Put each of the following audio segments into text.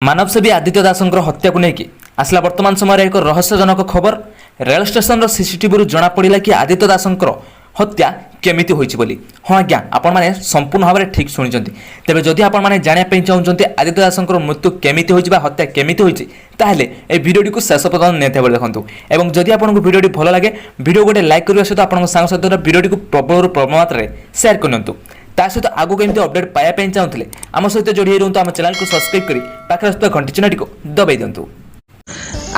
ମାନବसेवी आदित्य दासଙ୍କର ହତ୍ୟାକୁ ନେଇକି ଆସିଲା ବର୍ତ୍ତମାନ ସମୟରେ ଏକ ରହସ୍ୟଜନକ ଖବର। ରେଳ ଷ୍ଟେସନର ସିସିଟିଭିରୁ ଜଣାପଡ଼ିଲା କି ଆଦିତ୍ୟ ଦାସଙ୍କର ହତ୍ୟା କେମିତି ହୋଇଛି ବୋଲି। ହଁ ଆଜ୍ଞା, ଆପଣମାନେ ସମ୍ପୂର୍ଣ୍ଣ ଭାବରେ ଠିକ୍ ଶୁଣିଛନ୍ତି। ତେବେ ଯଦି ଆପଣମାନେ ଜାଣିବା ପାଇଁ ଚାହୁଁଛନ୍ତି ଆଦିତ୍ୟ ଦାସଙ୍କର ମୃତ୍ୟୁ କେମିତି ହୋଇଛି ବା ହତ୍ୟା କେମିତି ହୋଇଛି, ତାହେଲେ ଏହି ଭିଡ଼ିଓଟିକୁ ଶେଷ ପର୍ଯ୍ୟନ୍ତ ନିହାତି ଭାବରେ ଦେଖନ୍ତୁ। ଏବଂ ଯଦି ଆପଣଙ୍କୁ ଭିଡ଼ିଓଟି ଭଲ ଲାଗେ, ଭିଡ଼ିଓ ଗୋଟେ ଲାଇକ୍ କରିବା ସହିତ ଆପଣଙ୍କ ସାଙ୍ଗସାଥି ଭିଡ଼ିଓଟିକୁ ପ୍ରବଳରୁ ପ୍ରବଳ ମାତ୍ରାରେ ସେୟାର କରିନିଅନ୍ତୁ। ତା ସହିତ ଆଗକୁ ଏମିତି ଅପଡେଟ୍ ପାଇବା ପାଇଁ ଚାହୁଁଥିଲେ ଆମ ସହିତ ଯୋଡ଼ି ହୋଇ ରୁହନ୍ତୁ। ଆମ ଚ୍ୟାନେଲକୁ ସବସ୍କ୍ରାଇବ୍ କରି ପାଖରେ ଆସୁଥିବା ଘଣ୍ଟି ଚିହ୍ନଟିକୁ ଦବାଇ ଦିଅନ୍ତୁ।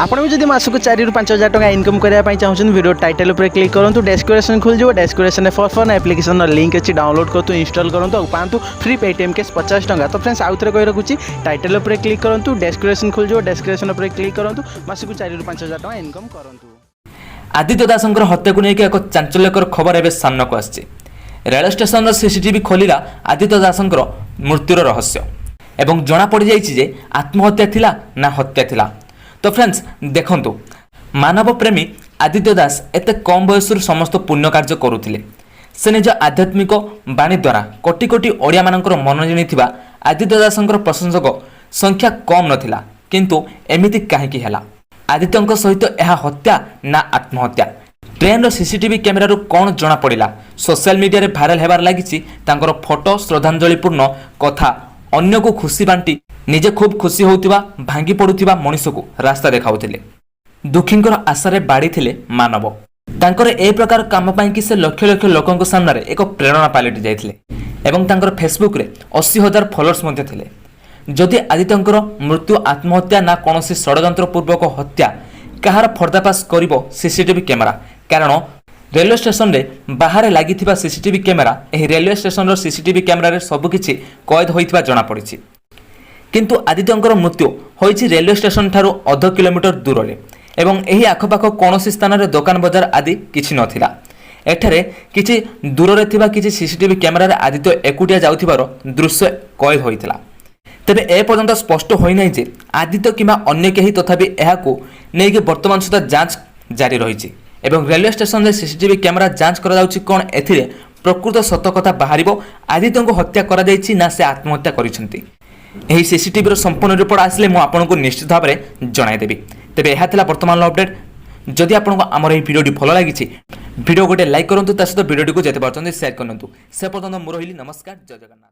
ଆପଣ ବି ଯଦି ମାସକୁ 4,000 ରୁ 5,000 ଟଙ୍କା ଇନକମ୍ କରିବା ପାଇଁ ଚାହୁଁଛନ୍ତି, ଭିଡ଼ିଓ ଟାଇଟଲ୍ ଉପରେ କ୍ଲିକ୍ କରନ୍ତୁ। ଡେସ୍କ୍ରିପ୍ସନ୍ ଖୋଲିଯିବ। ଡେସ୍କ୍ରିପ୍ସନରେ ଫୋନ୍ ଆପ୍ଲିକେସନର ଲିଙ୍କ୍ ଅଛି, ଡାଉନଲୋଡ୍ କରନ୍ତୁ, ଇନଷ୍ଟଲ୍ କରନ୍ତୁ ଆଉ ପାଆନ୍ତୁ ଫ୍ରି ପେଟିଏମ୍ କେସ୍ 50 ଟଙ୍କା। ତ ଫ୍ରେଣ୍ଡସ୍ ଆଉ ଥରେ କହି ରଖୁଛି, ଟାଇଟଲ୍ ଉପରେ କ୍ଲିକ୍ କରନ୍ତୁ, ଡେସ୍କ୍ରିପ୍ସନ୍ ଖୋଲିଯିବ, ଡେସ୍କ୍ରିପ୍ସନ୍ ଉପରେ କ୍ଲିକ୍ କରନ୍ତୁ, ମାସକୁ 4,000 ରୁ 5,000 ଟଙ୍କା ଇନକମ୍ କରନ୍ତୁ। ଆଦିତ୍ୟ ଦାସଙ୍କର ହତ୍ୟାକୁ ନେଇକି ଏକ ଚାଞ୍ଚଲ୍ୟକର ଖବର ଏବେ ସାମ୍ନାକୁ ଆସିଛି। ରେଳ ଷ୍ଟେସନର ସିସିଟିଭି ଖୋଲିଲା ଆଦିତ୍ୟ ଦାସଙ୍କର ମୃତ୍ୟୁର ରହସ୍ୟ ଏବଂ ଜଣାପଡ଼ିଯାଇଛି ଯେ ଆତ୍ମହତ୍ୟା ଥିଲା ନା ହତ୍ୟା ଥିଲା। ତ ଫ୍ରେଣ୍ଡସ୍ ଦେଖନ୍ତୁ, ମାନବ ପ୍ରେମୀ ଆଦିତ୍ୟ ଦାସ ଏତେ କମ୍ ବୟସରୁ ସମସ୍ତ ପୁଣ୍ୟ କାର୍ଯ୍ୟ କରୁଥିଲେ। ସେ ନିଜ ଆଧ୍ୟାତ୍ମିକ ବାଣୀ ଦ୍ୱାରା କୋଟି କୋଟି ଓଡ଼ିଆମାନଙ୍କର ମନ ଜିଣିଥିବା ଆଦିତ୍ୟ ଦାସଙ୍କର ପ୍ରଶଂସକ ସଂଖ୍ୟା କମ୍ ନଥିଲା। କିନ୍ତୁ ଏମିତି କାହିଁକି ହେଲା? ଆଦିତ୍ୟଙ୍କ ସହିତ ଏହା ହତ୍ୟା ନା ଆତ୍ମହତ୍ୟା? ଟ୍ରେନ୍ର ସିସିଟିଭି କ୍ୟାମେରାରୁ କ'ଣ ଜଣାପଡ଼ିଲା? ସୋସିଆଲ ମିଡ଼ିଆରେ ଭାଇରାଲ ହେବାରେ ଲାଗିଛି ତାଙ୍କର ଫଟୋ, ଶ୍ରଦ୍ଧାଞ୍ଜଳିପୂର୍ଣ୍ଣ କଥା, ଅନ୍ୟକୁ ଖୁସି ବାଣ୍ଟି ନିଜେ ଖୁବ୍ ଖୁସି ହେଉଥିବା, ଭାଙ୍ଗି ପଡ଼ୁଥିବା ମଣିଷକୁ ରାସ୍ତା ଦେଖାଉଥିଲେ। ଦୁଃଖୀଙ୍କର ଆଶାରେ ବାଡ଼ିଥିଲେ ମାନବ। ତାଙ୍କର ଏ ପ୍ରକାର କାମ ପାଇଁକି ସେ ଲକ୍ଷ ଲକ୍ଷ ଲୋକଙ୍କ ସାମ୍ନାରେ ଏକ ପ୍ରେରଣା ପାଲଟି ଯାଇଥିଲେ ଏବଂ ତାଙ୍କର ଫେସବୁକ୍ରେ 80,000 ଫଲୋଅର୍ସ ମଧ୍ୟ ଥିଲେ। ଯଦି ଆଦିତ୍ୟଙ୍କର ମୃତ୍ୟୁ ଆତ୍ମହତ୍ୟା ନା କୌଣସି ଷଡ଼ଯନ୍ତ୍ରପୂର୍ବକ ହତ୍ୟା, କାହାର ପର୍ଦ୍ଦାଫାଶ କରିବ ସିସିଟିଭି କ୍ୟାମେରା? କାରଣ ରେଲୱେ ଷ୍ଟେସନରେ ବାହାରେ ଲାଗିଥିବା ସିସିଟିଭି କ୍ୟାମେରା, ଏହି ରେଲୱେ ଷ୍ଟେସନର ସିସିଟିଭି କ୍ୟାମେରାରେ ସବୁକିଛି କଏଦ ହୋଇଥିବା ଜଣାପଡ଼ିଛି। କିନ୍ତୁ ଆଦିତ୍ୟଙ୍କର ମୃତ୍ୟୁ ହୋଇଛି ରେଲୱେ ଷ୍ଟେସନ ଠାରୁ 1.5 କିଲୋମିଟର ଦୂରରେ ଏବଂ ଏହି ଆଖପାଖ କୌଣସି ସ୍ଥାନରେ ଦୋକାନ ବଜାର ଆଦି କିଛି ନଥିଲା। ଏଠାରେ କିଛି ଦୂରରେ ଥିବା କିଛି ସିସିଟିଭି କ୍ୟାମେରାରେ ଆଦିତ୍ୟ ଏକୁଟିଆ ଯାଉଥିବାର ଦୃଶ୍ୟ କଏଦ ହୋଇଥିଲା। ତେବେ ଏପର୍ଯ୍ୟନ୍ତ ସ୍ପଷ୍ଟ ହୋଇନାହିଁ ଯେ ଆଦିତ୍ୟ କିମ୍ବା ଅନ୍ୟ କେହି, ତଥାପି ଏହାକୁ ନେଇକି ବର୍ତ୍ତମାନ ସୁଦ୍ଧା ଯାଞ୍ଚ ଜାରି ରହିଛି ଏବଂ ରେଲୱେ ଷ୍ଟେସନରେ ସିସିଟିଭି କ୍ୟାମେରା ଯାଞ୍ଚ କରାଯାଉଛି। କ'ଣ ଏଥିରେ ପ୍ରକୃତ ସତ କଥା ବାହାରିବ? ଆଦିତ୍ୟଙ୍କୁ ହତ୍ୟା କରାଯାଇଛି ନା ସେ ଆତ୍ମହତ୍ୟା କରିଛନ୍ତି? ଏହି ସିସିଟିଭିର ସମ୍ପୂର୍ଣ୍ଣ ରିପୋର୍ଟ ଆସିଲେ ମୁଁ ଆପଣଙ୍କୁ ନିଶ୍ଚିତ ଭାବରେ ଜଣାଇଦେବି। ତେବେ ଏହା ଥିଲା ବର୍ତ୍ତମାନର ଅପଡେଟ୍। ଯଦି ଆପଣଙ୍କୁ ଆମର ଏହି ଭିଡ଼ିଓଟି ଭଲ ଲାଗିଛି, ଭିଡ଼ିଓ ଗୋଟେ ଲାଇକ୍ କରନ୍ତୁ, ତା ସହିତ ଭିଡ଼ିଓଟିକୁ ଯେତେ ପାରୁଛନ୍ତି ସେୟାର କରନ୍ତୁ। ସେ ପର୍ଯ୍ୟନ୍ତ ମୁଁ ରହିଲି, ନମସ୍କାର, ଜୟ ଜଗନ୍ନାଥ।